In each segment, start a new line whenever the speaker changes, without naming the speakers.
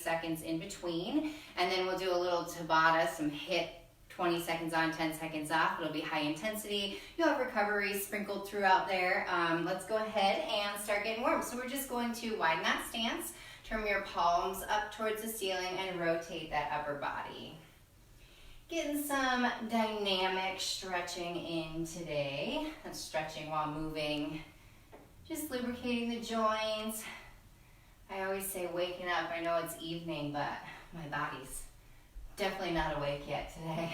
seconds in between, and then we'll do a little Tabata, some HIIT, 20 seconds on, 10 seconds off. It'll be high intensity. You'll have recovery sprinkled throughout there. Let's go ahead and start getting warm. So we're just going to widen that stance, turn your palms up towards the ceiling, and rotate that upper body. Getting some dynamic stretching in today. That's stretching while moving, just lubricating the joints. I always say waking up. I know it's evening, but my body's definitely not awake yet today.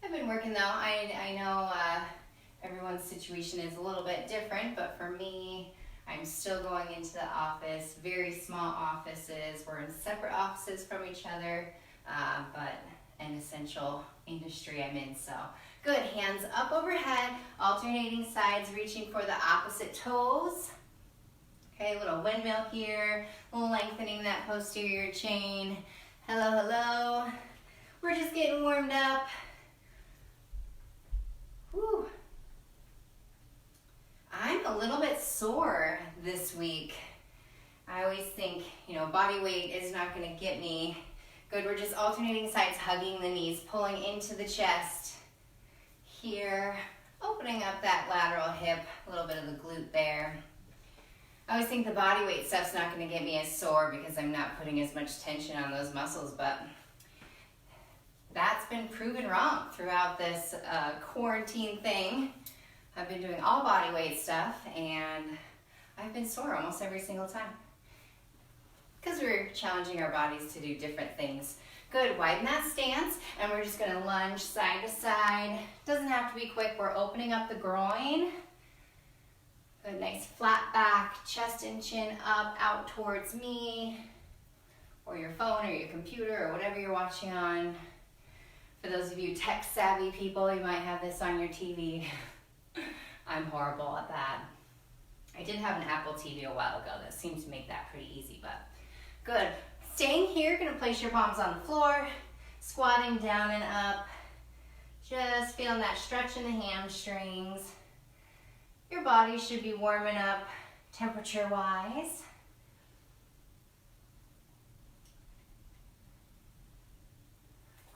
I've been working though. I know everyone's situation is a little bit different, but for me, I'm still going into the office, very small offices. We're in separate offices from each other, but an essential industry I'm in, so. Good, hands up overhead, alternating sides, reaching for the opposite toes. Okay, a little windmill here, a little lengthening that posterior chain. Hello, hello. We're just getting warmed up. Whew. I'm a little bit sore this week. I always think, body weight is not gonna get me. Good, we're just alternating sides, hugging the knees, pulling into the chest. Here, opening up that lateral hip, a little bit of the glute there. I always think the body weight stuff's not going to get me as sore because I'm not putting as much tension on those muscles, but that's been proven wrong throughout this quarantine thing. I've been doing all body weight stuff, and I've been sore almost every single time because we're challenging our bodies to do different things. Good, widen that stance, and we're just going to lunge side to side. Doesn't have to be quick. We're opening up the groin. Good, nice flat back, chest and chin up, out towards me, or your phone or your computer or whatever you're watching on. For those of you tech-savvy people, you might have this on your TV. I'm horrible at that. I did have an Apple TV a while ago that seemed to make that pretty easy, but good. Staying here, gonna place your palms on the floor, squatting down and up, just feeling that stretch in the hamstrings. Your body should be warming up temperature-wise.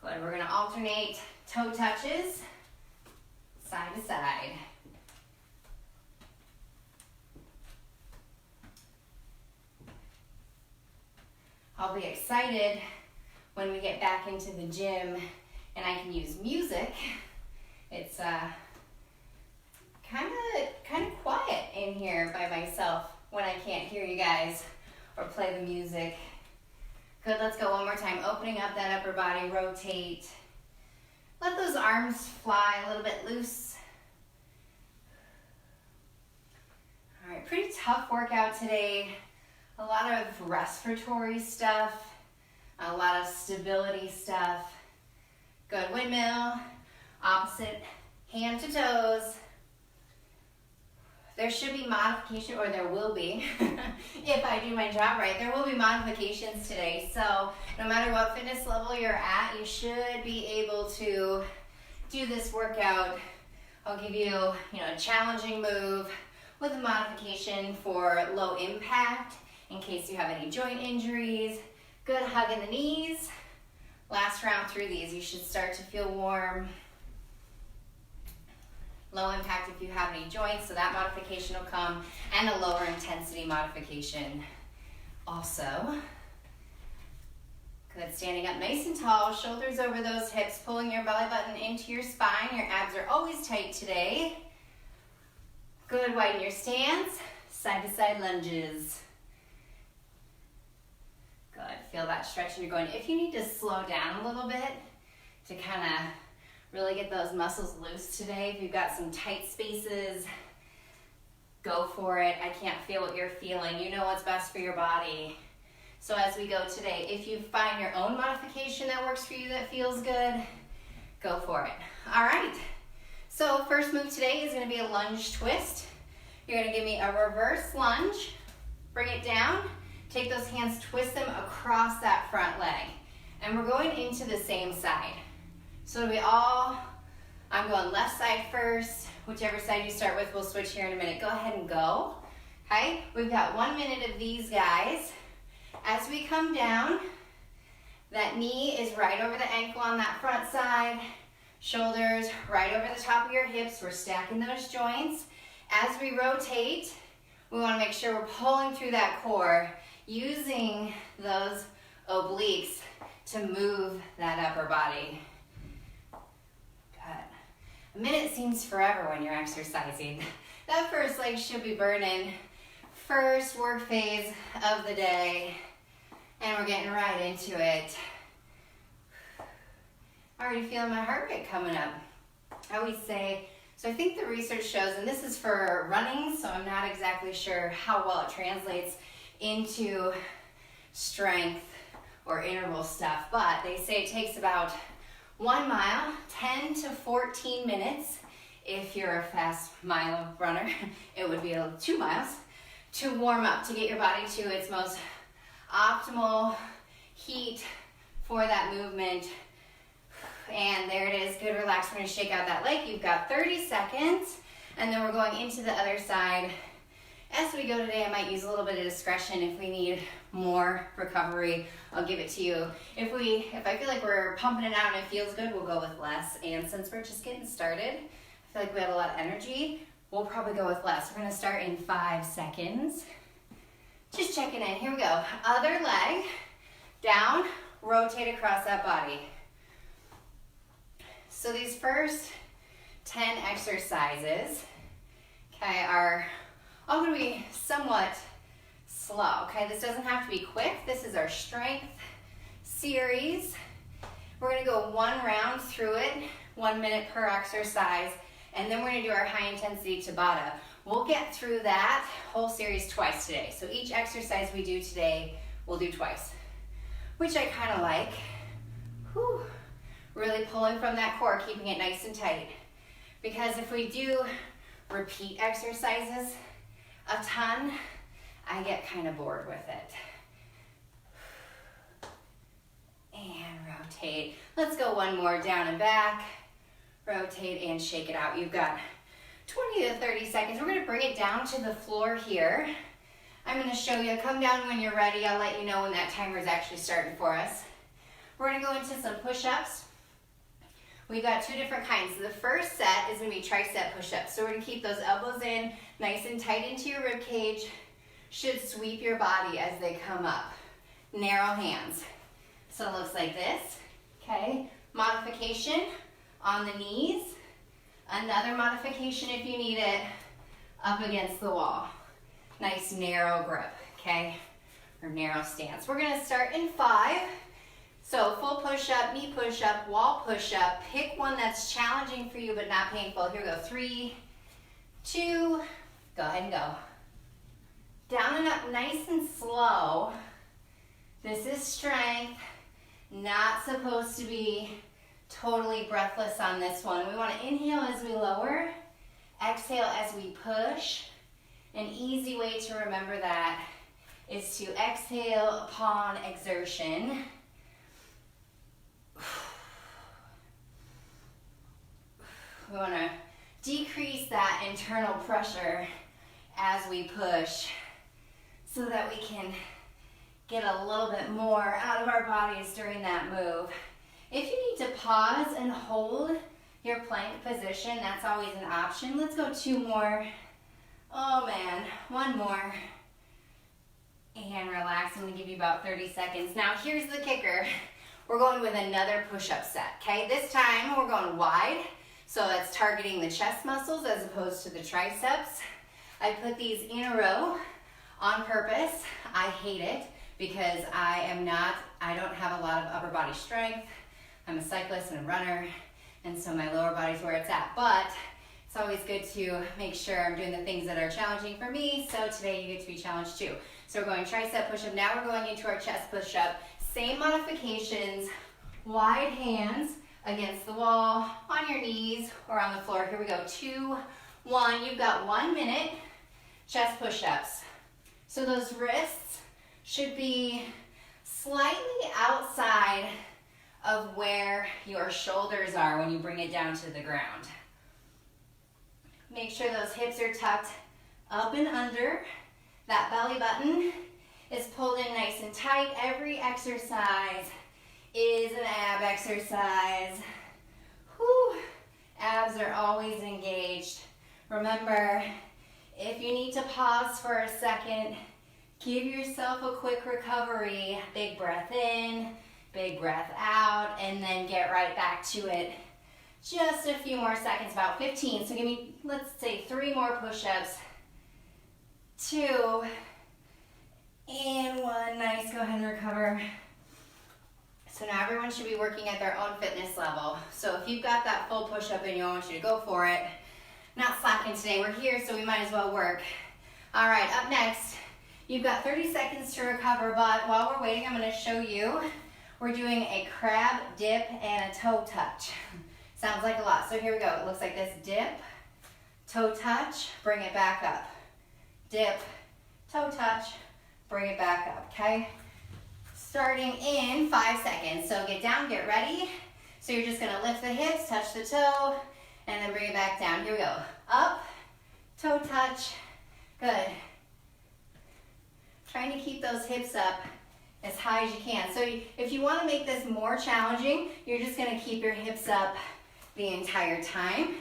Good, we're gonna alternate toe touches, side to side. I'll be excited when we get back into the gym and I can use music. It's kind of quiet in here by myself when I can't hear you guys or play the music. Good, let's go one more time. Opening up that upper body, rotate. Let those arms fly a little bit loose. All right, pretty tough workout today. A lot of respiratory stuff, a lot of stability stuff. Good, windmill, opposite hand to toes. There should be modification, or there will be, if I do my job right, there will be modifications today. So no matter what fitness level you're at, you should be able to do this workout. I'll give you, a challenging move with a modification for low impact in case you have any joint injuries. Good, hug in the knees. Last round through these, you should start to feel warm. Low impact if you have any joints, so that modification will come, and a lower intensity modification also. Good, standing up nice and tall, shoulders over those hips, pulling your belly button into your spine. Your abs are always tight today. Good, widen your stance, side to side lunges. Good, feel that stretch in your groin. If you need to slow down a little bit to kind of really get those muscles loose today, if you've got some tight spaces, go for it. I can't feel what you're feeling. You know what's best for your body. So as we go today, if you find your own modification that works for you that feels good, go for it. All right, so first move today is gonna be a lunge twist. You're gonna give me a reverse lunge, bring it down, take those hands, twist them across that front leg. And we're going into the same side. So I'm going left side first. Whichever side you start with, we'll switch here in a minute. Go ahead and go. Okay, we've got 1 minute of these guys. As we come down, that knee is right over the ankle on that front side, shoulders right over the top of your hips. We're stacking those joints. As we rotate, we want to make sure we're pulling through that core, using those obliques to move that upper body. Good. A minute seems forever when you're exercising. That first leg should be burning. First work phase of the day, and we're getting right into it. Already feeling my heart rate coming up. I always say, so I think the research shows, and this is for running, so I'm not exactly sure how well it translates into strength or interval stuff, but they say it takes about 1 mile, 10 to 14 minutes. If you're a fast mile runner, it would be 2 miles to warm up, to get your body to its most optimal heat for that movement. And there it is, good, relax. We're gonna shake out that leg. You've got 30 seconds, and then we're going into the other side. As we go today, I might use a little bit of discretion. If we need more recovery, I'll give it to you. If I feel like we're pumping it out and it feels good, we'll go with less. And since we're just getting started, I feel like we have a lot of energy, we'll probably go with less. We're gonna start in 5 seconds. Just checking in, here we go. Other leg, down, rotate across that body. So these first 10 exercises, okay, are all gonna be somewhat slow, okay? This doesn't have to be quick. This is our strength series. We're gonna go 1 round through it, 1 minute per exercise, and then we're gonna do our high intensity Tabata. We'll get through that whole series twice today. So each exercise we do today, we'll do twice, which I kind of like. Whew. Really pulling from that core, keeping it nice and tight. Because if we do repeat exercises a ton, I get kind of bored with it. And rotate. Let's go 1 more, down and back. Rotate and shake it out. You've got 20 to 30 seconds. We're gonna bring it down to the floor here. I'm gonna show you, come down when you're ready. I'll let you know when that timer is actually starting for us. We're gonna go into some push-ups. We've got 2 different kinds. The first set is gonna be tricep push-ups. So we're gonna keep those elbows in, nice and tight into your rib cage. Should sweep your body as they come up. Narrow hands. So it looks like this, okay? Modification on the knees. Another modification if you need it, up against the wall. Nice narrow grip, okay? Or narrow stance. We're gonna start in 5. So full push-up, knee push-up, wall push-up. Pick one that's challenging for you but not painful. Here we go, 3, 2, go ahead and go. Down and up, nice and slow. This is strength. Not supposed to be totally breathless on this one. We want to inhale as we lower, exhale as we push. An easy way to remember that is to exhale upon exertion. We want to decrease that internal pressure as we push so that we can get a little bit more out of our bodies during that move. If you need to pause and hold your plank position, that's always an option. Let's go 2 more. Oh man, 1 more. And relax, I'm gonna give you about 30 seconds. Now here's the kicker. We're going with another push-up set, okay? This time we're going wide, so that's targeting the chest muscles as opposed to the triceps. I put these in a row on purpose. I hate it because I don't have a lot of upper body strength. I'm a cyclist and a runner, and so my lower body's where it's at. But it's always good to make sure I'm doing the things that are challenging for me, so today you get to be challenged too. So we're going tricep push-up. Now we're going into our chest push-up. Same modifications, wide hands against the wall, on your knees, or on the floor. Here we go, 2, 1. You've got 1 minute chest push-ups. So those wrists should be slightly outside of where your shoulders are when you bring it down to the ground. Make sure those hips are tucked up and under. That belly button is pulled in nice and tight. Every exercise is an ab exercise. Whew. Abs are always engaged. Remember, if you need to pause for a second, give yourself a quick recovery. Big breath in, big breath out, and then get right back to it. Just a few more seconds, about 15. So give me, let's say, 3 more push-ups. 2 and 1. Nice, go ahead and recover. So now everyone should be working at their own fitness level. So if you've got that full push-up in you, I want you to go for it. Not slacking today, we're here, so we might as well work. All right, up next, you've got 30 seconds to recover, but while we're waiting, I'm gonna show you, we're doing a crab, dip, and a toe touch. Sounds like a lot, so here we go. It looks like this: dip, toe touch, bring it back up. Dip, toe touch, bring it back up, okay? Starting in 5 seconds. So get down, get ready. So you're just gonna lift the hips, touch the toe, and then bring it back down. Here we go. Up, toe touch, good. Trying to keep those hips up as high as you can. So if you wanna make this more challenging, you're just gonna keep your hips up the entire time.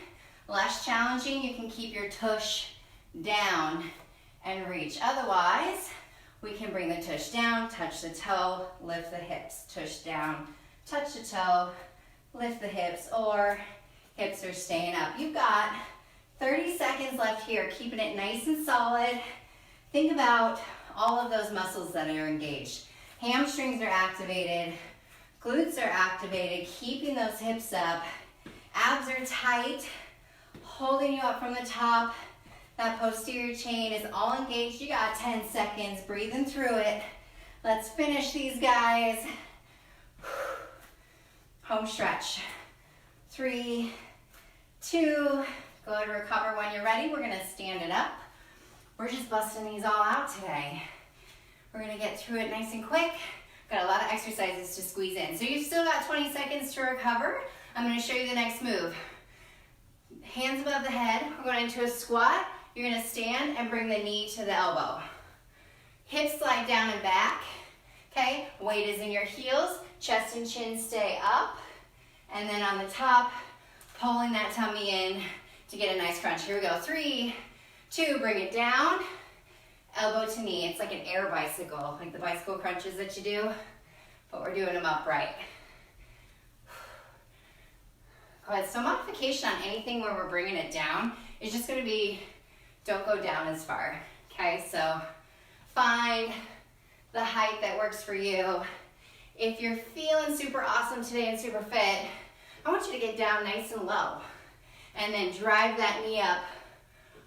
Less challenging, you can keep your tush down and reach. Otherwise, we can bring the tush down, touch the toe, lift the hips, tush down, touch the toe, lift the hips, or hips are staying up. You've got 30 seconds left here, keeping it nice and solid. Think about all of those muscles that are engaged. Hamstrings are activated, glutes are activated, keeping those hips up. Abs are tight, holding you up from the top. That posterior chain is all engaged. You got 10 seconds, breathing through it. Let's finish these guys. Home stretch. 3, 2, go ahead and recover when you're ready. We're gonna stand it up. We're just busting these all out today. We're gonna get through it nice and quick. Got a lot of exercises to squeeze in. So you've still got 20 seconds to recover. I'm gonna show you the next move. Hands above the head, we're going into a squat. You're gonna stand and bring the knee to the elbow. Hips slide down and back, okay? Weight is in your heels, chest and chin stay up. And then on the top, pulling that tummy in to get a nice crunch. Here we go, 3, 2, bring it down. Elbow to knee, it's like an air bicycle, like the bicycle crunches that you do, but we're doing them upright. Good, so modification on anything where we're bringing it down is just gonna be, don't go down as far, okay? So find the height that works for you. If you're feeling super awesome today and super fit, I want you to get down nice and low and then drive that knee up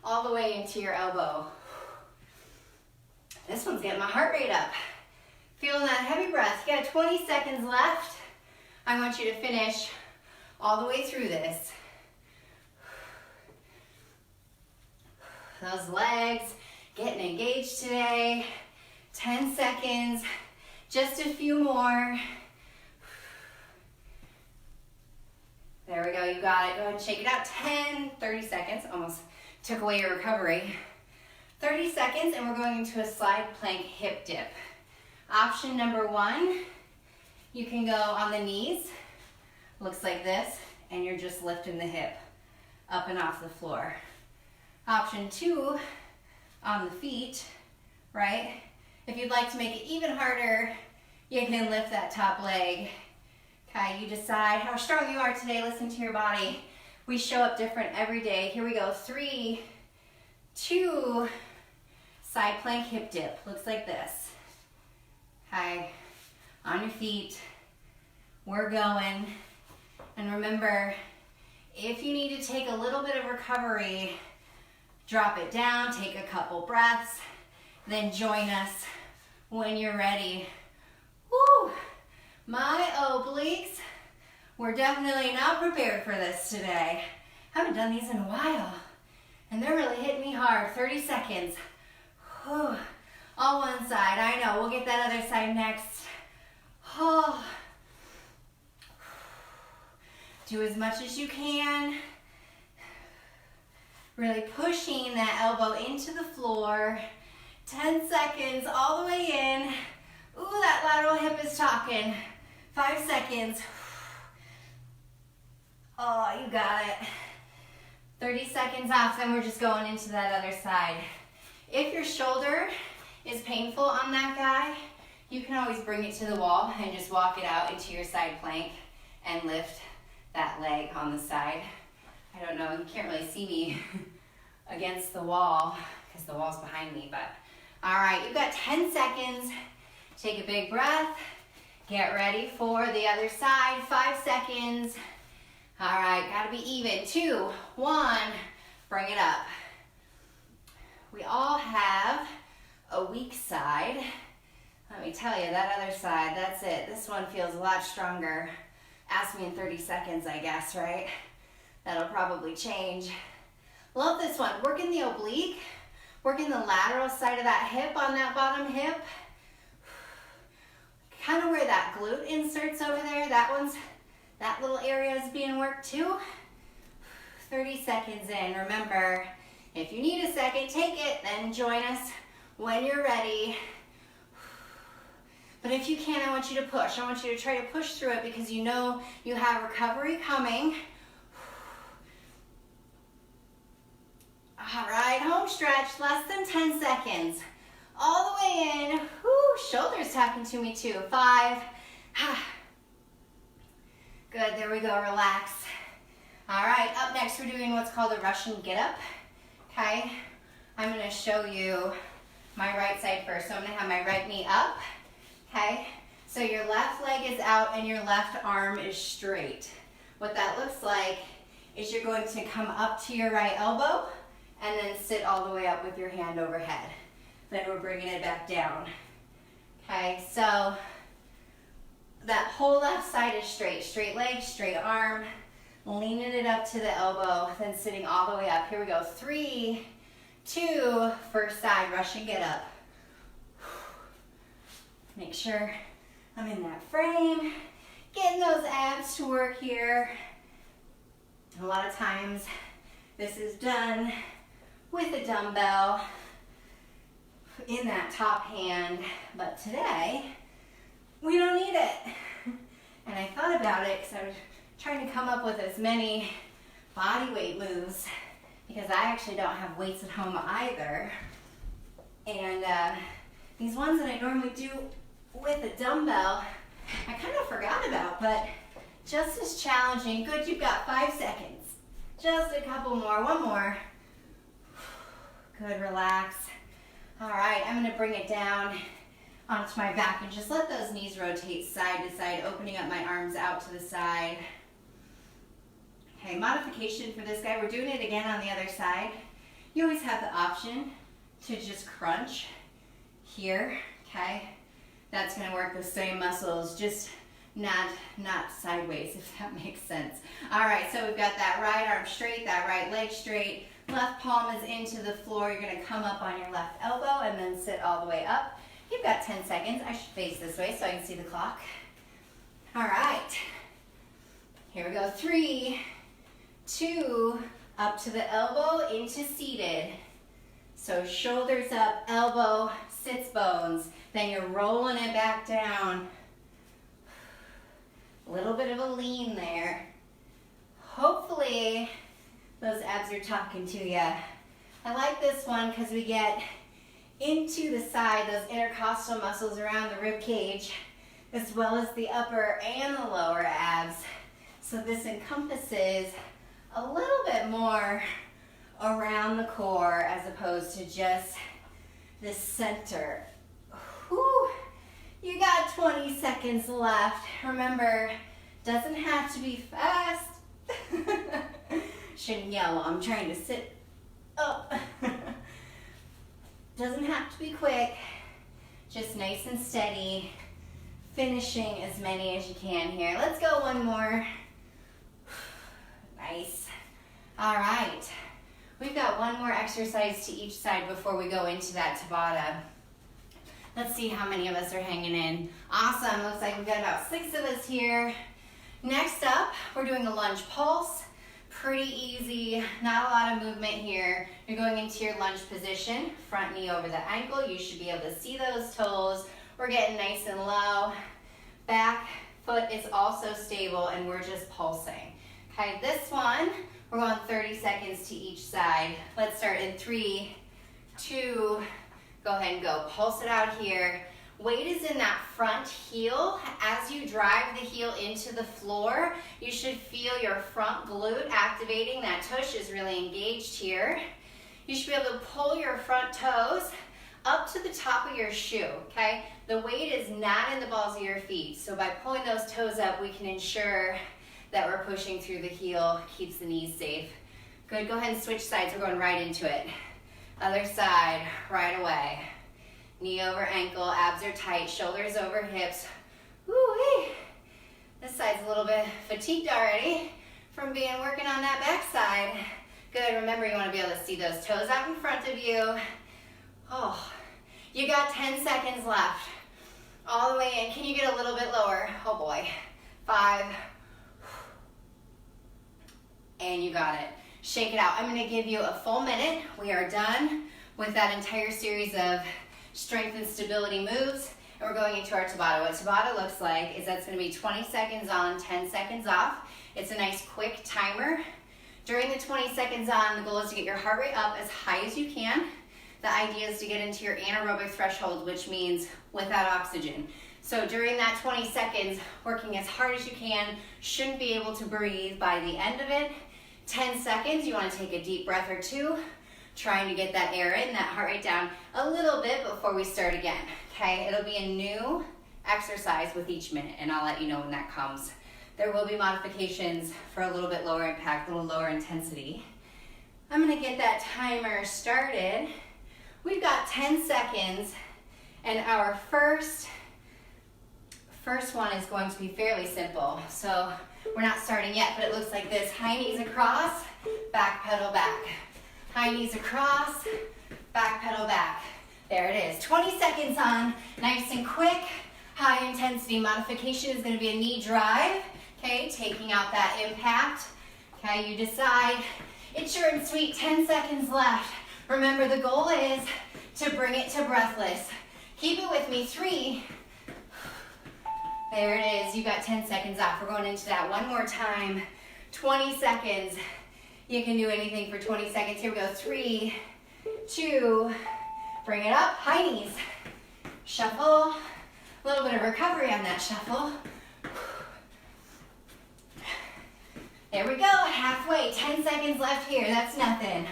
all the way into your elbow. This one's getting my heart rate up. Feeling that heavy breath. You got 20 seconds left. I want you to finish all the way through this. Those legs getting engaged today. 10 seconds, just a few more. There we go, you got it. Go ahead and shake it out. 10, 30 seconds, almost took away your recovery. 30 seconds, and we're going into a slide plank hip dip. Option number 1, you can go on the knees, looks like this, and you're just lifting the hip up and off the floor. Option 2, on the feet, right? If you'd like to make it even harder, you can lift that top leg. Okay, you decide how strong you are today. Listen to your body. We show up different every day. Here we go. 3, 2, side plank hip dip. Looks like this. Okay, on your feet. We're going. And remember, if you need to take a little bit of recovery, drop it down, take a couple breaths, then join us when you're ready. Woo! My obliques, we're definitely not prepared for this today. Haven't done these in a while, and they're really hitting me hard. 30 seconds. Whew. All one side, I know. We'll get that other side next. Oh. Do as much as you can. Really pushing that elbow into the floor. 10 seconds, all the way in. Ooh, that lateral hip is talking. 5 seconds. Oh, you got it. 30 seconds off, then we're just going into that other side. If your shoulder is painful on that guy, you can always bring it to the wall and just walk it out into your side plank and lift that leg on the side. I don't know, you can't really see me against the wall because the wall's behind me, but all right, you've got 10 seconds. Take a big breath. Get ready for the other side. 5 seconds. All right, gotta be even. 2, 1, bring it up. We all have a weak side. Let me tell you, that other side, that's it. This one feels a lot stronger. Ask me in 30 seconds, I guess, right? That'll probably change. Love this one. Working the oblique, working the lateral side of that hip on that bottom hip. Kind of where that glute inserts over there, that little area is being worked too. 30 seconds in. Remember, if you need a second, take it, then join us when you're ready. But if you can, I want you to push. I want you to try to push through it because you know you have recovery coming. All right, home stretch, less than 10 seconds. All the way in. Whoo, shoulders talking to me too. 5. Good, there we go, relax. All right, up next we're doing what's called a Russian get-up. Okay, I'm gonna show you my right side first. So I'm gonna have my right knee up. Okay, so your left leg is out and your left arm is straight. What that looks like is you're going to come up to your right elbow and then sit all the way up with your hand overhead. Then we're bringing it back down. Okay, so that whole left side is straight. Straight leg, straight arm, leaning it up to the elbow, then sitting all the way up. Here we go, 3, 2, first side, Russian get up. Make sure I'm in that frame, getting those abs to work here. A lot of times this is done with a dumbbell in that top hand, but today we don't need it. And I thought about it because I was trying to come up with as many body weight moves because I actually don't have weights at home either. And these ones that I normally do with a dumbbell, I kind of forgot about, but just as challenging. Good, you've got 5 seconds. Just a couple more, one more. Good, relax. All right, I'm gonna bring it down onto my back and just let those knees rotate side to side, opening up my arms out to the side. Okay, modification for this guy. We're doing it again on the other side. You always have the option to just crunch here, okay? That's gonna work the same muscles, just not sideways, if that makes sense. All right, so we've got that right arm straight, that right leg straight, left palm is into the floor. You're gonna come up on your left elbow and then sit all the way up. You've got 10 seconds. I should face this way so I can see the clock. All right, here we go. 3, 2, up to the elbow, into seated. So shoulders up, elbow, sits bones. Then you're rolling it back down. A little bit of a lean there. Hopefully those abs are talking to you. I like this one because we get into the side, those intercostal muscles around the rib cage, as well as the upper and the lower abs. So this encompasses a little bit more around the core as opposed to just the center. Whew. You got 20 seconds left. Remember, doesn't have to be fast. Shouldn't yell while I'm trying to sit up. Doesn't have to be quick. Just nice and steady. Finishing as many as you can here. Let's go one more. Nice. All right. We've got one more exercise to each side before we go into that Tabata. Let's see how many of us are hanging in. Awesome. Looks like we've got about 6 of us here. Next up, we're doing a lunge pulse. Pretty easy, not a lot of movement here. You're going into your lunge position, front knee over the ankle. You should be able to see those toes. We're getting nice and low. Back foot is also stable and we're just pulsing. Okay, this one, we're going 30 seconds to each side. Let's start in 3, 2, go ahead and go. Pulse it out here. Weight is in that front heel. As you drive the heel into the floor, you should feel your front glute activating. That tush is really engaged here. You should be able to pull your front toes up to the top of your shoe, okay? The weight is not in the balls of your feet. So by pulling those toes up, we can ensure that we're pushing through the heel, keeps the knees safe. Good, go ahead and switch sides. We're going right into it. Other side, right away. Knee over ankle, abs are tight, shoulders over hips. Woo-wee. This side's a little bit fatigued already from working on that back side. Good, remember you want to be able to see those toes out in front of you. Oh, you got 10 seconds left. All the way in. Can you get a little bit lower? Oh boy. 5. And you got it. Shake it out. I'm going to give you a full minute. We are done with that entire series of strength and stability moves, and we're going into our Tabata. What Tabata looks like is that's going to be 20 seconds on, 10 seconds off. It's a nice quick timer. During the 20 seconds on, the goal is to get your heart rate up as high as you can. The idea is to get into your anaerobic threshold, which means without oxygen. So during that 20 seconds, working as hard as you can, shouldn't be able to breathe by the end of it. 10 seconds, you want to take a deep breath or two, trying to get that air in, that heart rate down a little bit before we start again, okay? It'll be a new exercise with each minute, and I'll let you know when that comes. There will be modifications for a little bit lower impact, a little lower intensity. I'm gonna get that timer started. We've got 10 seconds, and our first one is going to be fairly simple. So we're not starting yet, but it looks like this. High knees across, back pedal back. High knees across, back pedal back. There it is. 20 seconds on, nice and quick. High intensity modification is going to be a knee drive. Okay, taking out that impact. Okay, you decide. It's short and sweet, 10 seconds left. Remember, the goal is to bring it to breathless. Keep it with me. 3. There it is. You got 10 seconds off. We're going into that one more time. 20 seconds. You can do anything for 20 seconds. Here we go. 3, 2, bring it up. High knees. Shuffle. A little bit of recovery on that shuffle. There we go. Halfway. 10 seconds left here. That's nothing.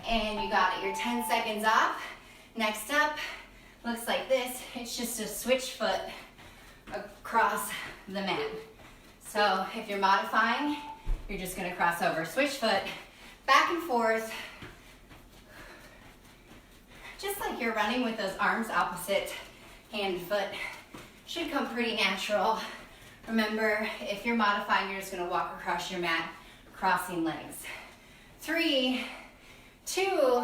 And you got it. You're 10 seconds off. Next up, looks like this. It's just a switch foot across the mat. So if you're modifying, you're just going to cross over. Switch foot, back and forth. Just like you're running with those arms opposite hand and foot. Should come pretty natural. Remember, if you're modifying, you're just going to walk across your mat, crossing legs. 3, 2,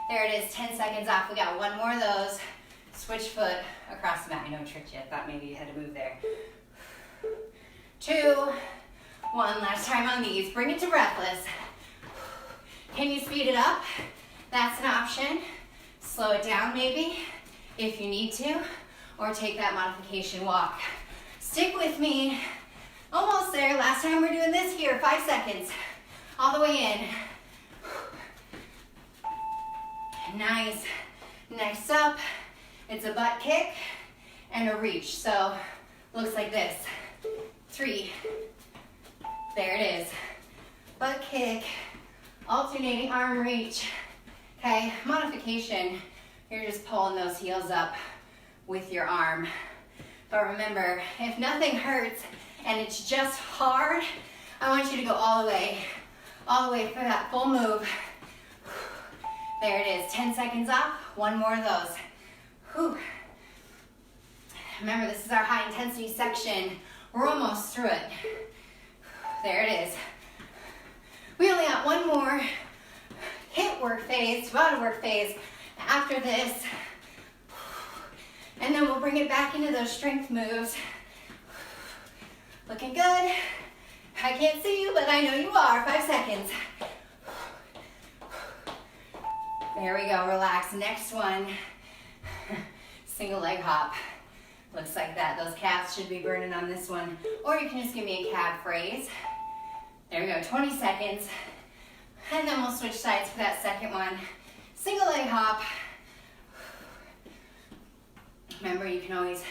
there it is, 10 seconds off. We got one more of those. Switch foot across the mat. I know, tricked you. I thought maybe you had to move there. 2, 1, last time on these. Bring it to breathless. Can you speed it up? That's an option. Slow it down maybe, if you need to, or take that modification walk. Stick with me. Almost there. Last time we're doing this here, 5 seconds. All the way in. Nice. Next up, it's a butt kick and a reach. So, looks like this. 3. There it is. Butt kick, alternating arm reach. Okay, modification. You're just pulling those heels up with your arm. But remember, if nothing hurts and it's just hard, I want you to go all the way for that full move. There it is, 10 seconds off, one more of those. Whew. Remember, this is our high intensity section. We're almost through it. There it is. We only got one more hip work phase, Tabata work phase. After this, And then we'll bring it back into those strength moves. Looking good. I can't see you, but I know you are. 5 seconds. There we go, relax. Next one, single leg hop. Looks like that. Those calves should be burning on this one. Or you can just give me a calf raise. There we go, 20 seconds. And then we'll switch sides for that second one. Single leg hop. Remember, you can always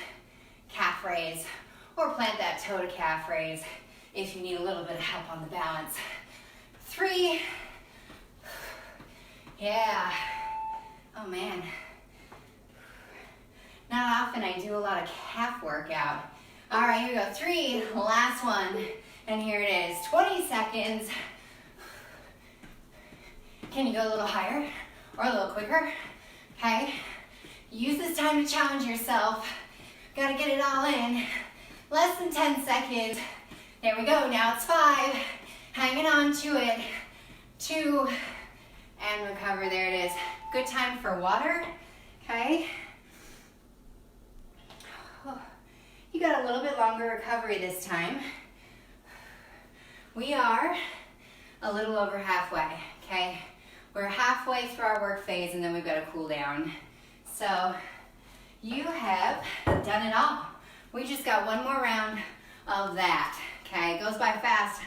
calf raise or plant that toe to calf raise if you need a little bit of help on the balance. 3. Yeah. Oh man. Not often I do a lot of calf workout. All right, here we go. 3, last one. And here it is, 20 seconds. Can you go a little higher or a little quicker? Okay. Use this time to challenge yourself. Gotta get it all in. Less than 10 seconds. There we go, now it's 5. Hanging on to it. 2, and recover, there it is. Good time for water, okay? You got a little bit longer recovery this time. We are a little over halfway, okay? We're halfway through our work phase and then we've got to cool down. So you have done it all. We just got one more round of that, okay? It goes by fast.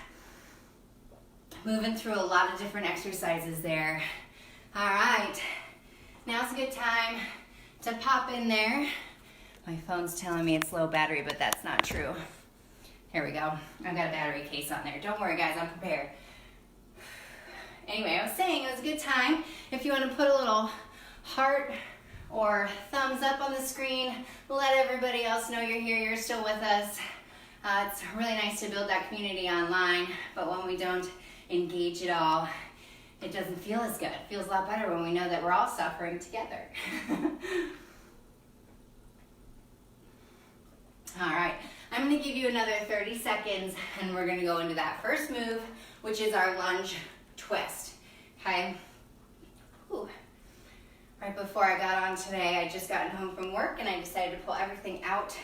Moving through a lot of different exercises there. All right, now's a good time to pop in there. My phone's telling me it's low battery, but that's not true. Here we go. I've got a battery case on there. Don't worry, guys, I'm prepared. Anyway, I was saying it was a good time. If you want to put a little heart or thumbs up on the screen, let everybody else know you're here, you're still with us. It's really nice to build that community online, but when we don't engage it all, it doesn't feel as good. It feels a lot better when we know that we're all suffering together. All right, I'm gonna give you another 30 seconds and we're gonna go into that first move, which is our lunge twist, okay? Ooh. Right before I got on today, I just gotten home from work and I decided to pull everything out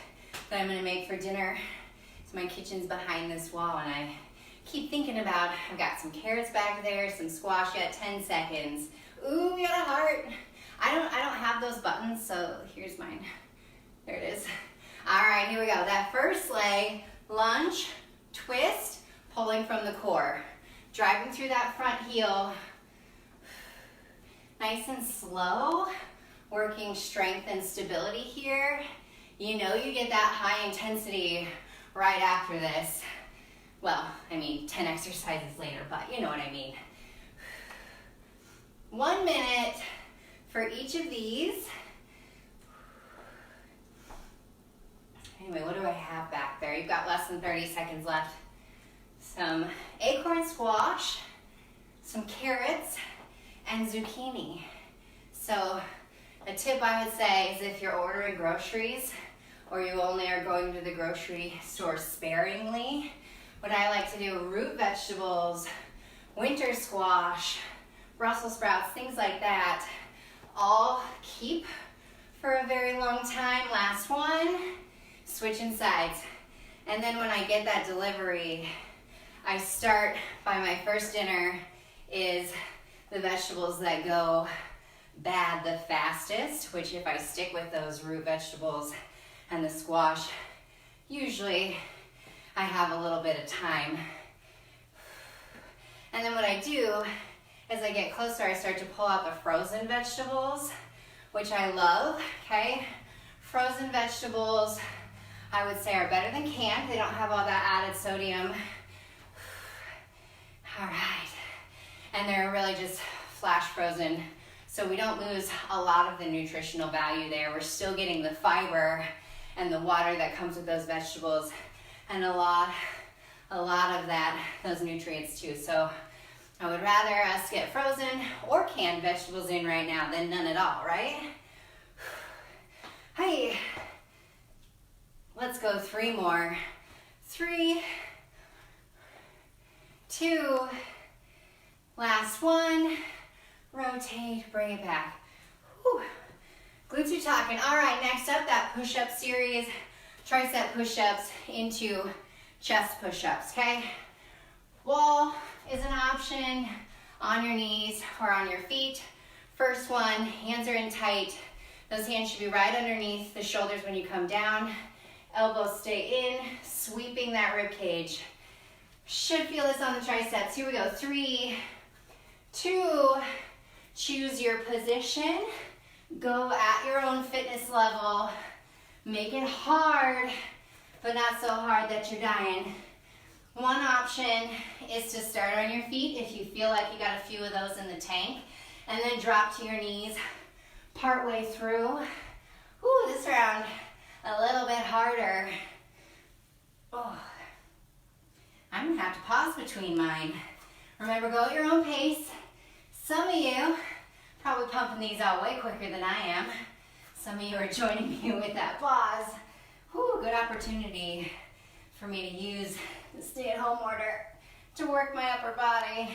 that I'm gonna make for dinner. So my kitchen's behind this wall and I keep thinking about, I've got some carrots back there, some squash yet, 10 seconds. Ooh, we got a heart. I don't have those buttons, so here's mine. There it is. All right, here we go. That first leg, lunge, twist, pulling from the core. Driving through that front heel. Nice and slow, working strength and stability here. You know you get that high intensity right after this. Well, I mean 10 exercises later, but you know what I mean. 1 minute for each of these. Anyway, what do I have back there? You've got less than 30 seconds left. Some acorn squash, some carrots, and zucchini. So a tip I would say is if you're ordering groceries or you only are going to the grocery store sparingly, what I like to do, root vegetables, winter squash, Brussels sprouts, things like that, all keep for a very long time. Last one, switching sides. And then when I get that delivery, I start by my first dinner is the vegetables that go bad the fastest, which if I stick with those root vegetables and the squash, usually I have a little bit of time. And then what I do, as I get closer, I start to pull out the frozen vegetables, which I love, okay? Frozen vegetables, I would say, are better than canned. They don't have all that added sodium. All right. And they're really just flash frozen, so we don't lose a lot of the nutritional value there. We're still getting the fiber and the water that comes with those vegetables, and a lot of that, those nutrients too. So I would rather us get frozen or canned vegetables in right now than none at all, right? Hey, let's go 3 more. 3, 2, last one. Rotate, bring it back. Whew. Glutes are talking. All right, next up, that push-up series, tricep push-ups into chest push-ups, okay? Wall is an option, on your knees or on your feet. First one, hands are in tight. Those hands should be right underneath the shoulders when you come down. Elbows stay in, sweeping that rib cage. Should feel this on the triceps. Here we go. 3, 2, choose your position. Go at your own fitness level. Make it hard, but not so hard that you're dying. One option is to start on your feet if you feel like you got a few of those in the tank, and then drop to your knees partway through. Ooh, this round a little bit harder. Oh, I'm gonna have to pause between mine. Remember, go at your own pace. Some of you probably pumping these out way quicker than I am. Some of you are joining me with that pause. Ooh, good opportunity for me to use the stay-at-home order to work my upper body.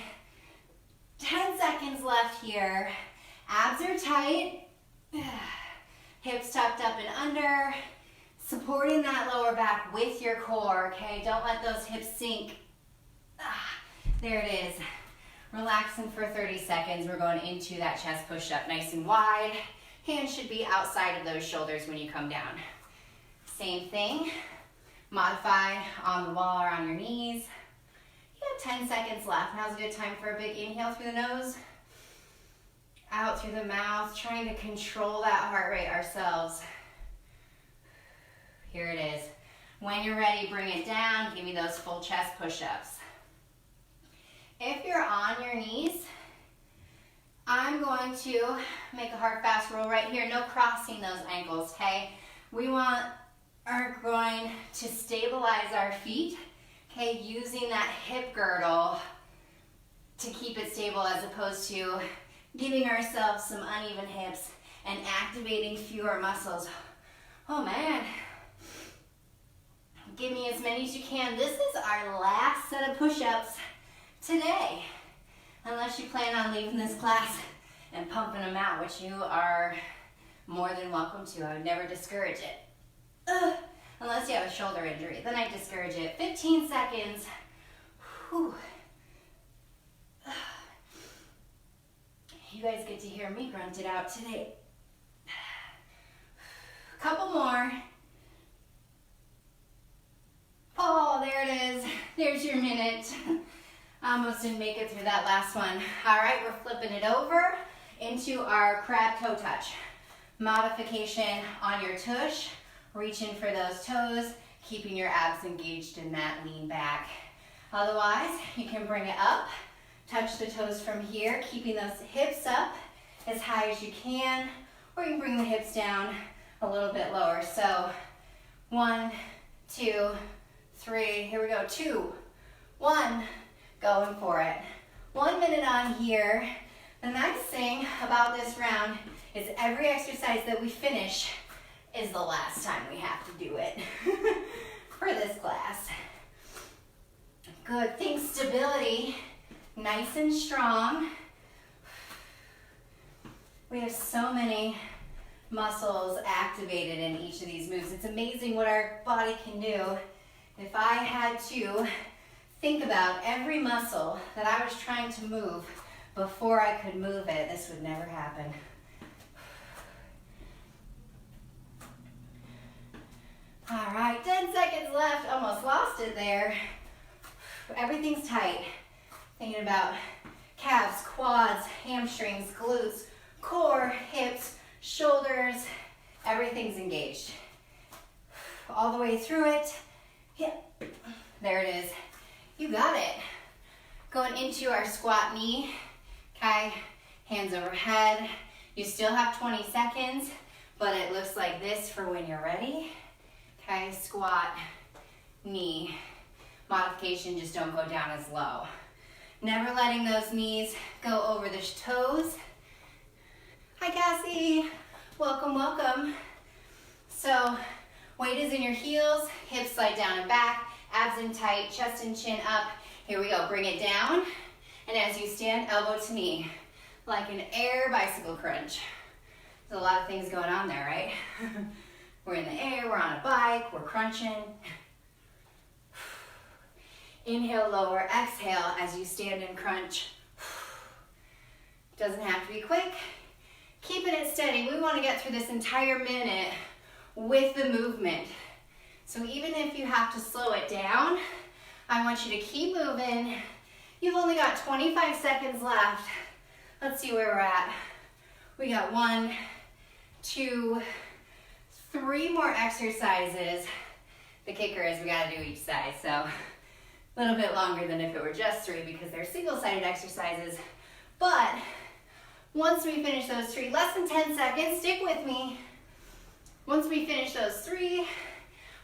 10 seconds left here. Abs are tight. Hips tucked up and under. Supporting that lower back with your core, okay? Don't let those hips sink. There it is. Relaxing for 30 seconds. We're going into that chest push-up nice and wide. Hands should be outside of those shoulders when you come down. Same thing. Modify on the wall or on your knees. You have 10 seconds left. Now's a good time for a big inhale through the nose. Out through the mouth. Trying to control that heart rate ourselves. Here it is. When you're ready, bring it down. Give me those full chest push-ups. If you're on your knees, I'm going to make a hard, fast roll right here. No crossing those ankles, okay? We want our groin to stabilize our feet, okay? Using that hip girdle to keep it stable as opposed to giving ourselves some uneven hips and activating fewer muscles. Oh man. Give me as many as you can. This is our last set of push-ups today. Unless you plan on leaving this class and pumping them out, which you are more than welcome to. I would never discourage it. Unless you have a shoulder injury, then I discourage it. 15 seconds. Whew. You guys get to hear me grunt it out today. Couple more. Oh, there it is. There's your minute. Almost didn't make it through that last one. All right, we're flipping it over into our crab toe touch. Modification on your tush, reaching for those toes, keeping your abs engaged in that lean back. Otherwise, you can bring it up, touch the toes from here, keeping those hips up as high as you can, or you can bring the hips down a little bit lower. So 1, 2, 3, here we go, 2, 1, going for it. 1 minute on here. The nice thing about this round is every exercise that we finish is the last time we have to do it for this class. Good, think stability, nice and strong. We have so many muscles activated in each of these moves. It's amazing what our body can do. If I had to think about every muscle that I was trying to move before I could move it, this would never happen. All right, 10 seconds left. Almost lost it there. Everything's tight. Thinking about calves, quads, hamstrings, glutes, core, hips, shoulders. Everything's engaged. All the way through it. Yeah. There it is. You got it. Going into our squat knee. Okay, hands overhead. You still have 20 seconds, but it looks like this for when you're ready. Okay, squat, knee. Modification, just don't go down as low. Never letting those knees go over the toes. Hi, Catie. Welcome, welcome. So, weight is in your heels, hips slide down and back, abs in tight, chest and chin up. Here we go, bring it down. And as you stand, elbow to knee, like an air bicycle crunch. There's a lot of things going on there, right? We're in the air, we're on a bike, we're crunching. Inhale, lower, exhale as you stand and crunch. Doesn't have to be quick. Keeping it steady. We want to get through this entire minute with the movement. So even if you have to slow it down, I want you to keep moving. You've only got 25 seconds left. Let's see where we're at. We got 1, 2, 3 more exercises. The kicker is we got to do each side, so a little bit longer than if it were just 3 because they're single-sided exercises. But once we finish those 3, less than 10 seconds, stick with me. Once we finish those 3,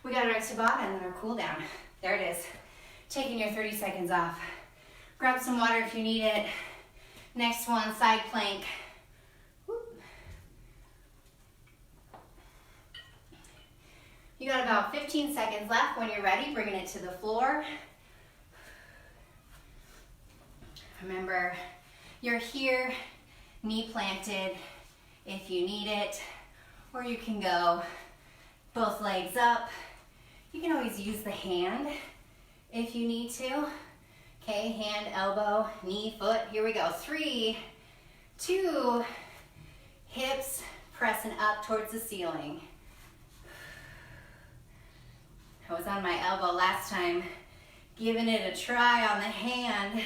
we got our Tabata and then our cool down. There it is. Taking your 30 seconds off. Grab some water if you need it. Next one, side plank. Whoop. You got about 15 seconds left. When you're ready, bringing it to the floor. Remember, you're here, knee planted if you need it, or you can go both legs up. You can always use the hand if you need to. Okay, hand, elbow, knee, foot. Here we go. 3, 2, hips pressing up towards the ceiling. I was on my elbow last time, giving it a try on the hand.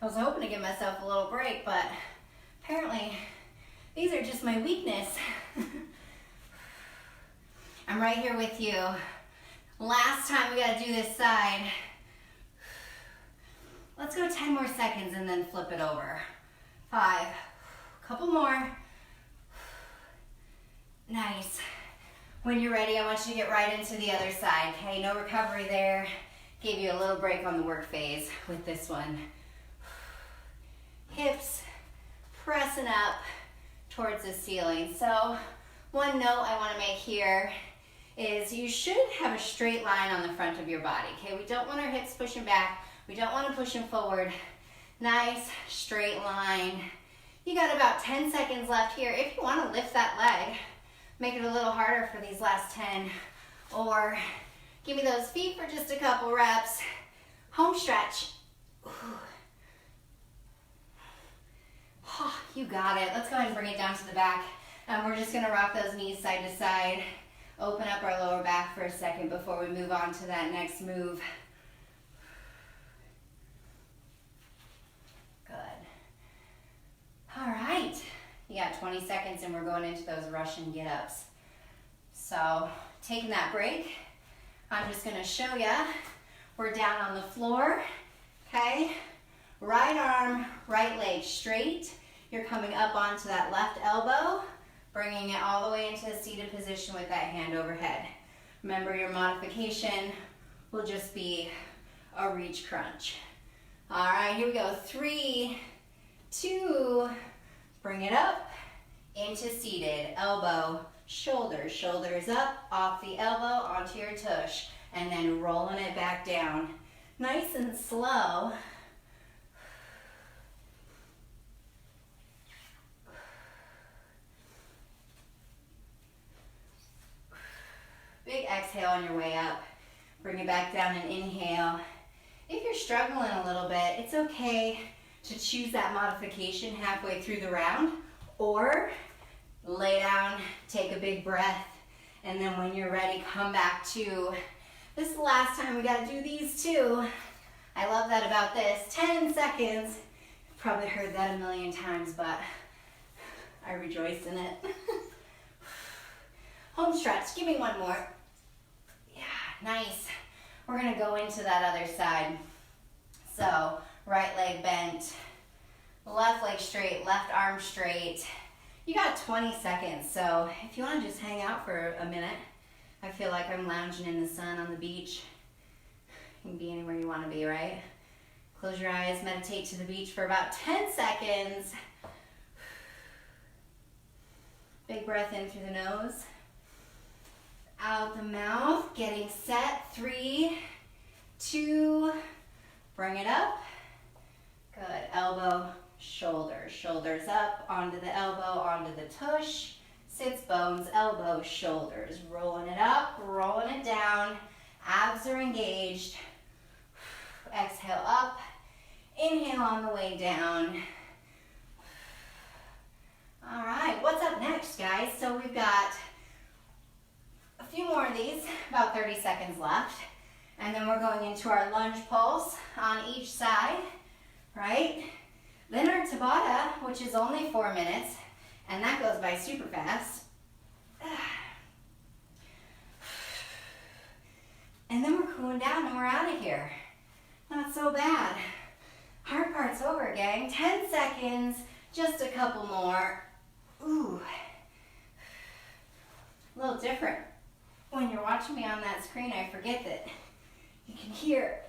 I was hoping to give myself a little break, but apparently these are just my weakness. I'm right here with you. Last time we gotta do this side. Let's go 10 more seconds and then flip it over. 5, couple more. Nice. When you're ready, I want you to get right into the other side, okay? No recovery there. Gave you a little break on the work phase with this one. Hips pressing up towards the ceiling. So one note I want to make here is you should have a straight line on the front of your body, okay? We don't want our hips pushing back. We don't want to push them forward. Nice straight line. You got about 10 seconds left here. If you want to lift that leg, make it a little harder for these last 10, or give me those feet for just a couple reps. Home stretch. Ooh. Oh, you got it. Let's go ahead and bring it down to the back. We're just gonna rock those knees side to side. Open up our lower back for a second before we move on to that next move. Good. All right. You got 20 seconds and we're going into those Russian get-ups. So taking that break, I'm just gonna show you. We're down on the floor, okay? Right arm, right leg straight. You're coming up onto that left elbow, bringing it all the way into a seated position with that hand overhead. Remember, your modification will just be a reach crunch. All right, here we go. 3, 2, bring it up into seated. Elbow, shoulders, shoulders up, off the elbow, onto your tush, and then rolling it back down. Nice and slow. Big exhale on your way up. Bring it back down and inhale. If you're struggling a little bit, it's okay to choose that modification halfway through the round, or lay down, take a big breath, and then when you're ready, come back to, this is the last time we gotta do these two. I love that about this. 10 seconds. You've probably heard that a million times, but I rejoice in it. Home stretch, give me one more. Yeah, nice. We're gonna go into that other side. So, right leg bent, left leg straight, left arm straight. You got 20 seconds, so if you wanna just hang out for a minute, I feel like I'm lounging in the sun on the beach. You can be anywhere you wanna be, right? Close your eyes, meditate to the beach for about 10 seconds. Big breath in through the nose. Out the mouth, getting set. 3, 2, bring it up. Good, elbow, shoulders, shoulders up, onto the elbow, onto the tush. Sits bones, elbows, shoulders. Rolling it up, rolling it down. Abs are engaged. Exhale up. Inhale on the way down. All right, what's up next, guys? So we've got a few more of these, about 30 seconds left. And then we're going into our lunge pulse on each side, right? Then our Tabata, which is only 4 minutes, and that goes by super fast. And then we're cooling down and we're out of here. Not so bad. Hard part's over, gang. 10 seconds, just a couple more. Ooh. A little different. When you're watching me on that screen, I forget that you can hear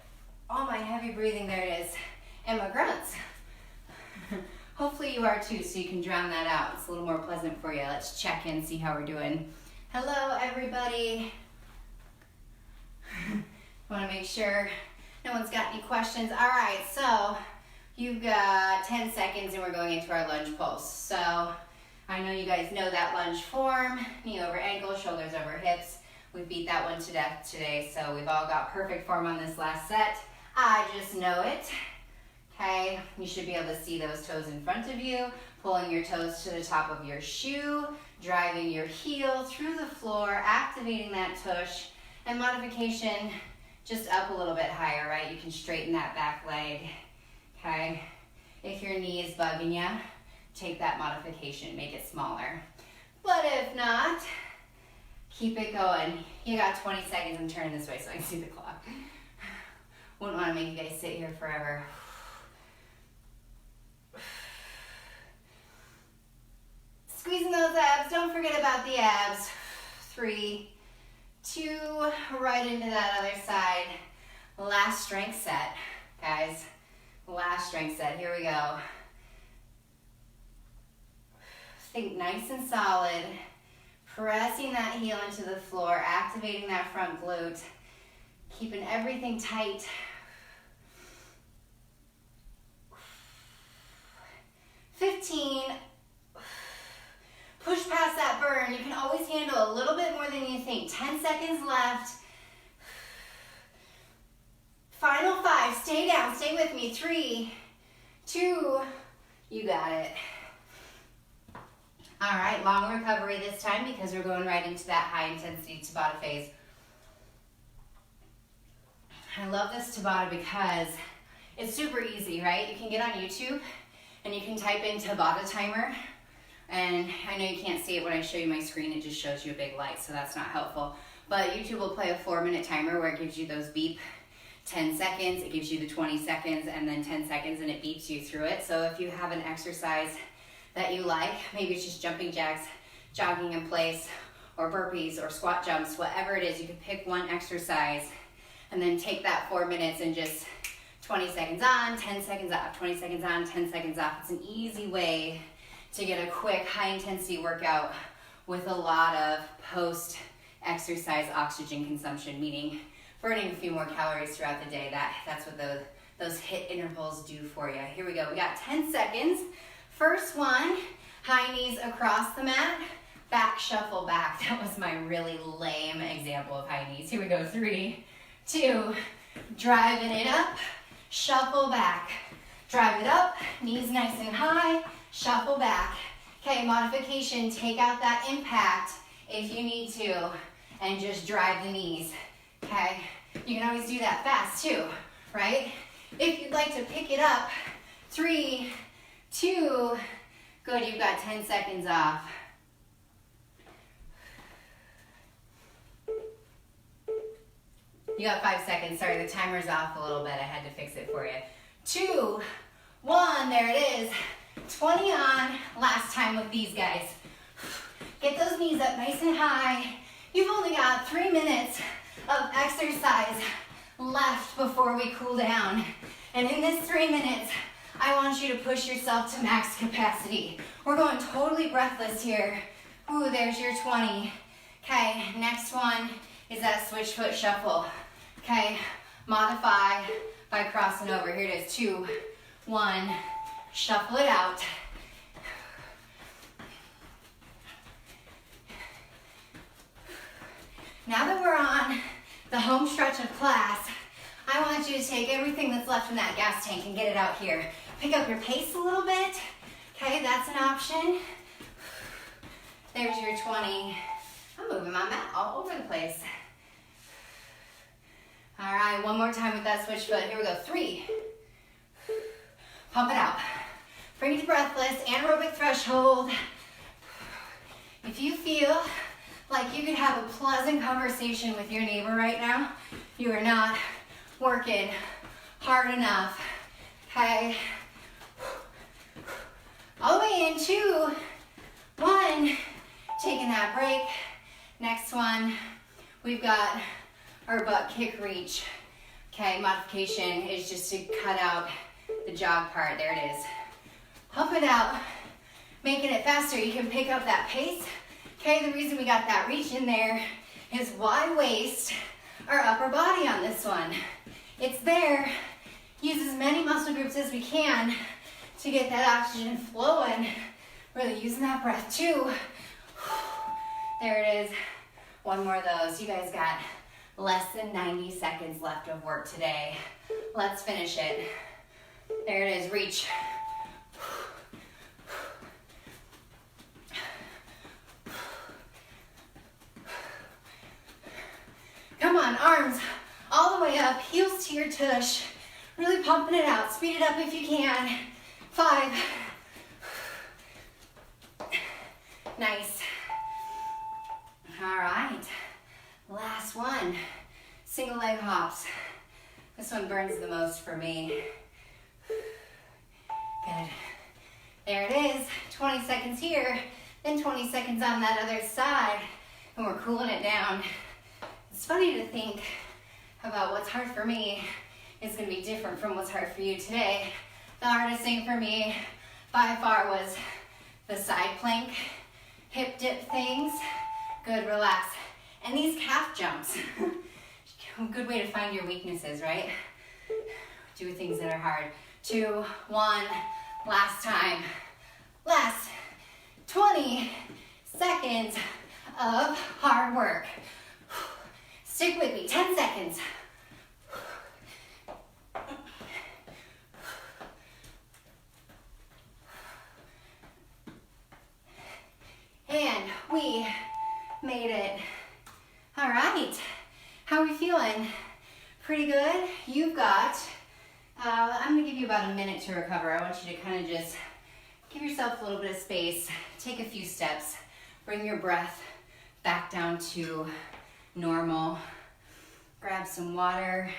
all my heavy breathing, there it is, and my grunts. Hopefully you are too, so you can drown that out. It's a little more pleasant for you. Let's check in, see how we're doing. Hello, everybody. Want to make sure no one's got any questions. All right, so you've got 10 seconds and we're going into our lunge pulse. So I know you guys know that lunge form, knee over ankle, shoulders over hips. We beat that one to death today, so we've all got perfect form on this last set. I just know it. Okay, you should be able to see those toes in front of you, pulling your toes to the top of your shoe, driving your heel through the floor, activating that tush, and modification just up a little bit higher, right? You can straighten that back leg, okay? If your knee is bugging you, take that modification, make it smaller. But if not, keep it going. You got 20 seconds. I'm turning this way so I can see the clock. Wouldn't want to make you guys sit here forever. Squeezing those abs. Don't forget about the abs. 3, 2, right into that other side. Last strength set, guys. Last strength set. Here we go. Think nice and solid. Pressing that heel into the floor, activating that front glute, keeping everything tight. 15. Push past that burn. You can always handle a little bit more than you think. 10 seconds left. Final 5. Stay down. Stay with me. 3, 2. You got it. All right, long recovery this time because we're going right into that high intensity Tabata phase. I love this Tabata because it's super easy, right? You can get on YouTube and you can type in Tabata timer. And I know you can't see it when I show you my screen, it just shows you a big light, so that's not helpful. But YouTube will play a 4-minute timer where it gives you those beep 10 seconds, it gives you the 20 seconds, and then 10 seconds, and it beeps you through it. So if you have an exercise that you like, maybe it's just jumping jacks, jogging in place, or burpees, or squat jumps, whatever it is, you can pick one exercise and then take that 4 minutes and just 20 seconds on, 10 seconds off, 20 seconds on, 10 seconds off. It's an easy way to get a quick high intensity workout with a lot of post-exercise oxygen consumption, meaning burning a few more calories throughout the day. That's what those HIIT intervals do for you. Here we go, we got 10 seconds. First one, high knees across the mat, back shuffle back. That was my really lame example of high knees. Here we go, 3, 2, driving it up, shuffle back. Drive it up, knees nice and high, shuffle back. Okay, modification, take out that impact if you need to, and just drive the knees, okay? You can always do that fast too, right? If you'd like to pick it up, 3, 2, good, you've got 10 seconds off. You got 5 seconds, sorry, the timer's off a little bit, I had to fix it for you. 2, 1, there it is. 20 on, last time with these guys. Get those knees up nice and high. You've only got 3 minutes of exercise left before we cool down. And in this 3 minutes, I want you to push yourself to max capacity. We're going totally breathless here. Ooh, there's your 20. Okay, next one is that switch foot shuffle. Okay, modify by crossing over. Here it is, 2, 1, shuffle it out. Now that we're on the home stretch of class, I want you to take everything that's left in that gas tank and get it out here. Pick up your pace a little bit. Okay, that's an option. There's your 20. I'm moving my mat all over the place. All right, one more time with that switch foot. Here we go, 3. Pump it out. Bring it to breathless, anaerobic threshold. If you feel like you could have a pleasant conversation with your neighbor right now, you are not working hard enough, okay? All the way in, 2, 1, taking that break. Next one, we've got our butt kick reach. Okay, modification is just to cut out the jog part. There it is. Pump it out, making it faster. You can pick up that pace. Okay, the reason we got that reach in there is why waist our upper body on this one. It's there. Use as many muscle groups as we can to get that oxygen flowing. Really using that breath too. There it is. One more of those. You guys got less than 90 seconds left of work today. Let's finish it. There it is, reach. Come on, arms all the way up, heels to your tush. Really pumping it out. Speed it up if you can. 5. Nice. All right, last one. Single leg hops. This one burns the most for me. Good. There it is. 20 seconds here, then 20 seconds on that other side, and we're cooling it down. It's funny to think about what's hard for me is going to be different from what's hard for you today. The hardest thing for me by far was the side plank, hip dip things. Good, relax. And these calf jumps. A good way to find your weaknesses, right? Do things that are hard. 2, 1, last time. Last 20 seconds of hard work. Stick with me, 10 seconds. And we made it. All right, how are we feeling? Pretty good? You've got, I'm gonna give you about a minute to recover. I want you to kind of just give yourself a little bit of space, take a few steps, bring your breath back down to normal. Grab some water,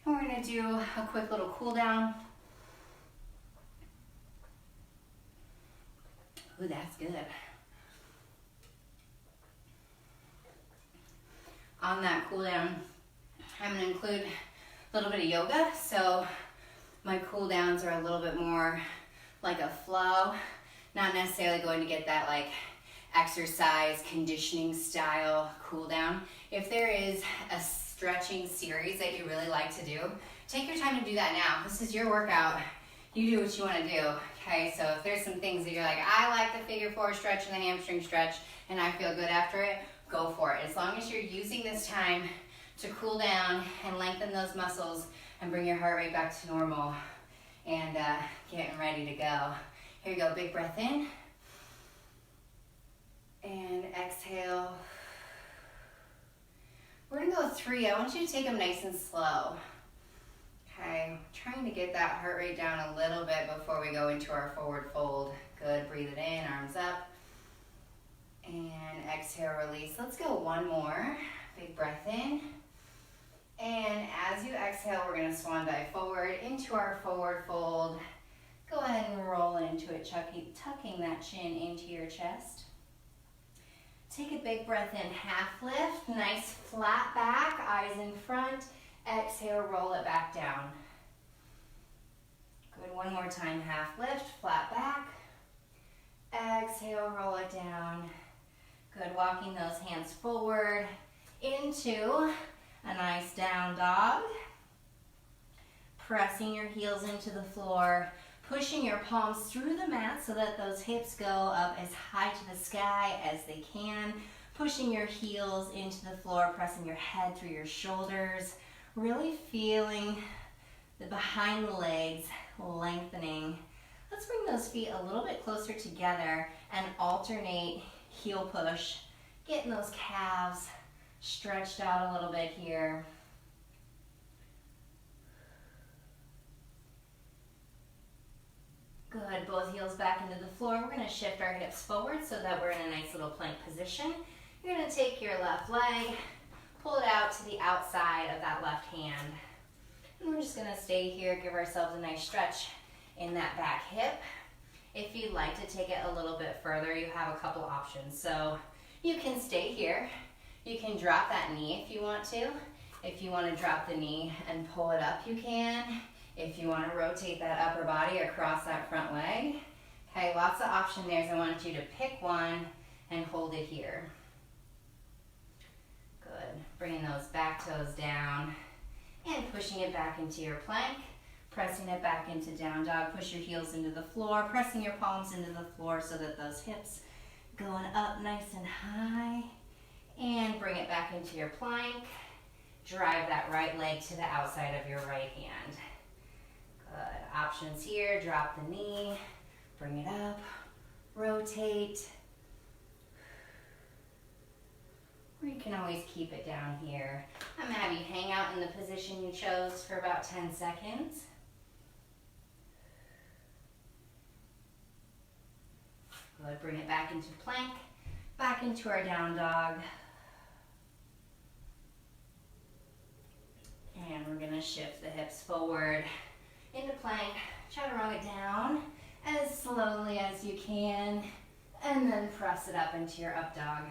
and we're gonna do a quick little cool down. Ooh, that's good. On that cool down, I'm gonna include a little bit of yoga. So my cool downs are a little bit more like a flow, not necessarily going to get that like exercise conditioning style cool down. If there is a stretching series that you really like to do, take your time to do that now. This is your workout. You do what you want to do, okay? So if there's some things that you're like, I like the figure 4 stretch and the hamstring stretch, and I feel good after it, go for it. As long as you're using this time to cool down and lengthen those muscles and bring your heart rate back to normal and getting ready to go. Here you go, big breath in. And exhale. We're gonna go 3. I want you to take them nice and slow. Okay, trying to get that heart rate down a little bit before we go into our forward fold. Good, breathe it in, arms up. And exhale, release. Let's go one more. Big breath in. And as you exhale, we're gonna swan dive forward into our forward fold. Go ahead and roll into it, tucking that chin into your chest. Take a big breath in, half lift, nice flat back, eyes in front. Exhale, roll it back down. Good, one more time, half lift, flat back. Exhale, roll it down. Good, walking those hands forward into a nice down dog. Pressing your heels into the floor, pushing your palms through the mat so that those hips go up as high to the sky as they can. pushing your heels into the floor, pressing your head through your shoulders, really feeling the behind the legs lengthening. Let's bring those feet a little bit closer together and alternate heel push, getting those calves stretched out a little bit here. Good, both heels back into the floor. We're going to shift our hips forward so that we're in a nice little plank position. You're going to take your left leg, pull it out to the outside of that left hand. And we're just going to stay here, give ourselves a nice stretch in that back hip. If you'd like to take it a little bit further, you have a couple options. So you can stay here. You can drop that knee if you want to. If you want to drop the knee and pull it up, you can. If you want to rotate that upper body across that front leg. Okay, lots of options there. So I want you to pick one and hold it here. Good. Bringing those back toes down and pushing it back into your plank. Pressing it back into down dog. Push your heels into the floor. Pressing your palms into the floor so that those hips going up nice and high. And bring it back into your plank. Drive that right leg to the outside of your right hand. Good. Options here, drop the knee, bring it up, rotate. Or you can always keep it down here. I'm going to have you hang out in the position you chose for about 10 seconds. Good. Bring it back into plank, back into our down dog. And we're going to shift the hips forward into plank, chaturanga down as slowly as you can, and then press it up into your up dog.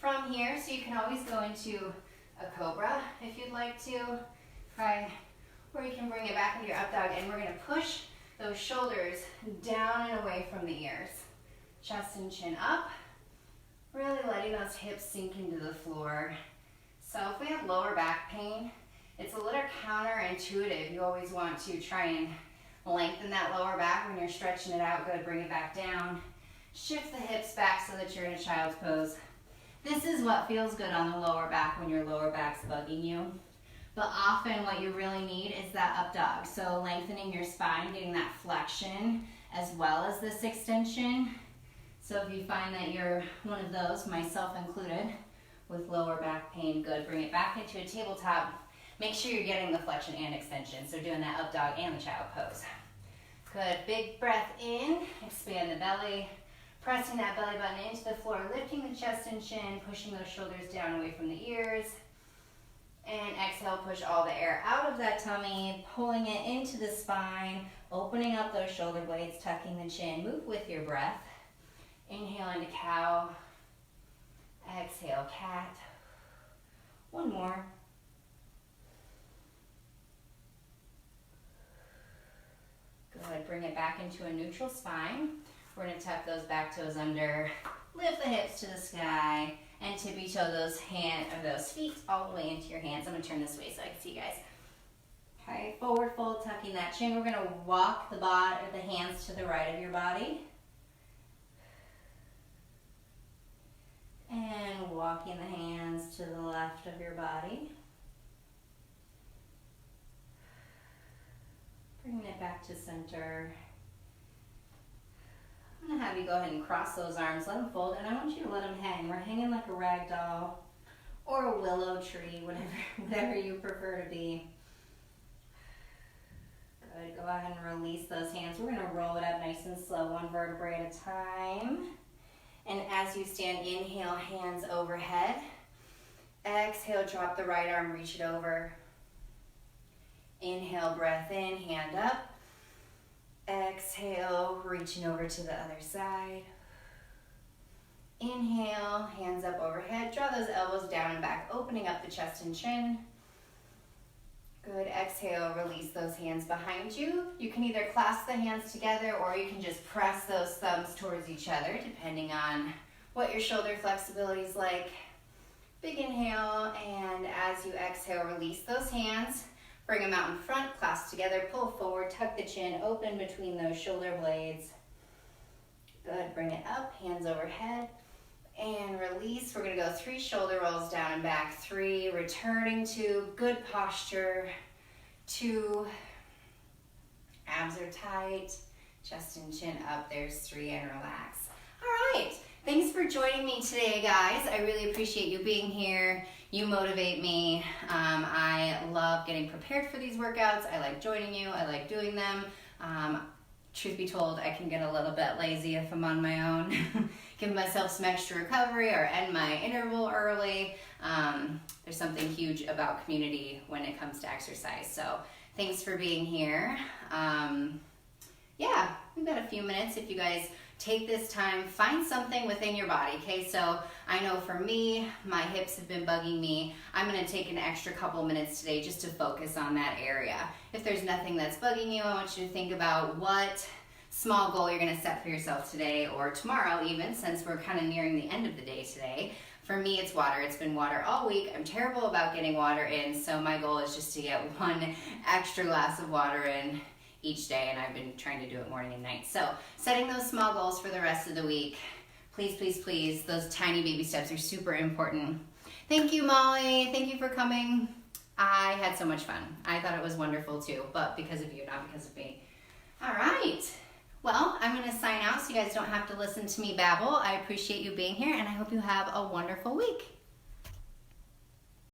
From here, so you can always go into a cobra if you'd like to, okay? Or you can bring it back into your up dog, and we're gonna push those shoulders down and away from the ears. Chest and chin up, really letting those hips sink into the floor. So if we have lower back pain, it's a little counterintuitive. You always want to try and lengthen that lower back when you're stretching it out. Good, bring it back down. Shift the hips back so that you're in a child's pose. This is what feels good on the lower back when your lower back's bugging you. But often what you really need is that up dog. So lengthening your spine, getting that flexion as well as this extension. So if you find that you're one of those, myself included, with lower back pain, good, bring it back into a tabletop. Make sure you're getting the flexion and extension. So doing that up dog and the child pose. Good, big breath in, expand the belly. Pressing that belly button into the floor, lifting the chest and chin, pushing those shoulders down away from the ears. And exhale, push all the air out of that tummy, pulling it into the spine, opening up those shoulder blades, tucking the chin. Move with your breath. Inhale into cow. Exhale, cat. One more. Good, bring it back into a neutral spine. We're going to tuck those back toes under, lift the hips to the sky, and tippy toe those those feet all the way into your hands. I'm going to turn this way so I can see you guys. Okay, forward fold, tucking that chin. We're going to walk the hands to the right of your body. And walking the hands to the left of your body. Bringing it back to center. I'm going to have you go ahead and cross those arms, let them fold, and I want you to let them hang. We're hanging like a rag doll or a willow tree, whatever you prefer to be. Good, go ahead and release those hands. We're going to roll it up nice and slow, one vertebrae at a time. And as you stand, inhale, hands overhead. Exhale, drop the right arm, reach it over. Inhale, breath in, hand up. Exhale, reaching over to the other side. Inhale, hands up overhead. Draw those elbows down and back, opening up the chest and chin. Good, exhale, release those hands behind you. You can either clasp the hands together or you can just press those thumbs towards each other, depending on what your shoulder flexibility is like. Big inhale, and as you exhale, release those hands. Bring them out in front, clasp together, pull forward, tuck the chin, open between those shoulder blades. Good, bring it up, hands overhead. And release. We're gonna go 3 shoulder rolls down and back, 3, returning to good posture, 2, abs are tight, chest and chin up, there's 3, and relax. All right, thanks for joining me today, guys. I really appreciate you being here. You motivate me. I love getting prepared for these workouts. I like joining you, I like doing them. Truth be told, I can get a little bit lazy if I'm on my own. Give myself some extra recovery or end my interval early. There's something huge about community when it comes to exercise. So thanks for being here. Yeah, we've got a few minutes. If you guys take this time, find something within your body, okay? So I know for me, my hips have been bugging me. I'm gonna take an extra couple minutes today just to focus on that area. If there's nothing that's bugging you, I want you to think about what small goal you're gonna set for yourself today or tomorrow even, since we're kind of nearing the end of the day today. For me, it's water. It's been water all week. I'm terrible about getting water in, so my goal is just to get 1 extra glass of water in each day, and I've been trying to do it morning and night. So setting those small goals for the rest of the week. Please, please, please, those tiny baby steps are super important. Thank you, Molly. Thank you for coming. I had so much fun. I thought it was wonderful too, but because of you, not because of me. All right. Well, I'm going to sign out so you guys don't have to listen to me babble. I appreciate you being here, and I hope you have a wonderful week.